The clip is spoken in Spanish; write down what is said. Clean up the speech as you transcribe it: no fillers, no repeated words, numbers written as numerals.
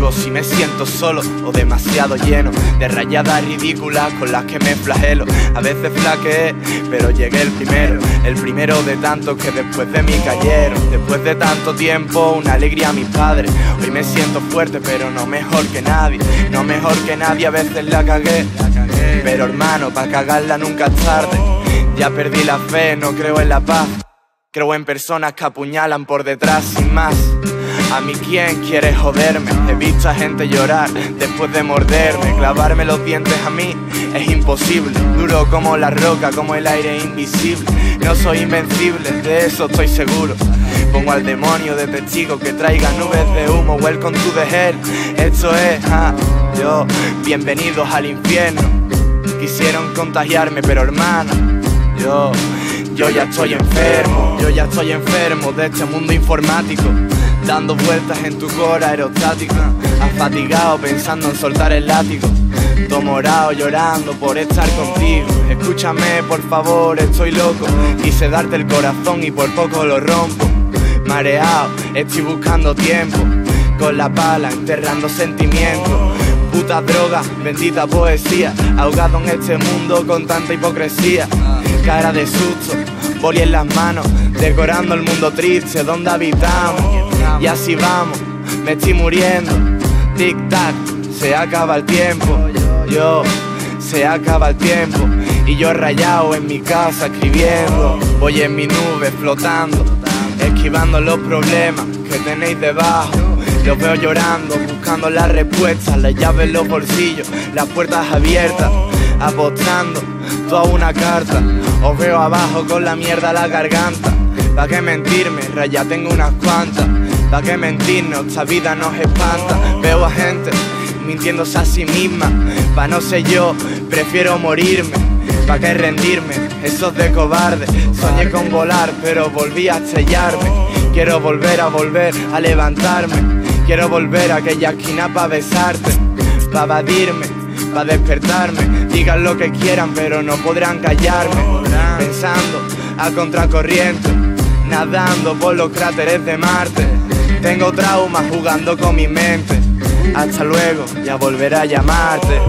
digo si me siento solo o demasiado lleno de rayadas ridículas con las que me flagelo. A veces flaqueé, pero llegué el primero de tantos que después de mí cayeron. Después de tanto tiempo, una alegría a mis padres. Hoy me siento fuerte, pero no mejor que nadie. No mejor que nadie, a veces la cagué. Pero hermano, pa' cagarla nunca es tarde. Ya perdí la fe, no creo en la paz. Creo en personas que apuñalan por detrás sin más. A mí quién quiere joderme. He visto a gente llorar después de morderme. Clavarme los dientes a mí es imposible. Duro como la roca, como el aire invisible. No soy invencible, de eso estoy seguro. Pongo al demonio de testigo que traiga nubes de humo. Welcome to the hell. Esto es, yo, bienvenidos al infierno. Quisieron contagiarme, pero hermano, yo ya estoy enfermo. Yo ya estoy enfermo de este mundo informático, dando vueltas en tu cora aerostático. Afatigado pensando en soltar el látigo. Todo morado llorando por estar contigo. Escúchame por favor, estoy loco. Quise darte el corazón y por poco lo rompo. Mareado, estoy buscando tiempo. Con la pala enterrando sentimientos. Puta droga, bendita poesía. Ahogado en este mundo con tanta hipocresía. Cara de susto, boli en las manos, decorando el mundo triste donde habitamos. Y así vamos, me estoy muriendo. Tic tac, se acaba el tiempo. Se acaba el tiempo. Y yo rayado en mi casa escribiendo. Voy en mi nube flotando, esquivando los problemas que tenéis debajo. Los veo llorando, buscando las respuestas. Las llaves en los bolsillos, las puertas abiertas. Apostando toda una carta. Os veo abajo con la mierda a la garganta. ¿Pa' qué mentirme? Raya tengo unas cuantas. ¿Pa' qué mentirnos? Esta vida nos espanta. Veo a gente mintiéndose a sí misma. Pa' no ser yo, prefiero morirme. ¿Pa' qué rendirme? Eso es de cobarde. Soñé con volar, pero volví a estrellarme. Quiero volver a levantarme. Quiero volver a aquella esquina pa' besarte, pa' evadirme, pa' despertarme. Digan lo que quieran, pero no podrán callarme. Pensando a contracorriente, nadando por los cráteres de Marte. Tengo traumas jugando con mi mente. Hasta luego, ya volveré a llamarte.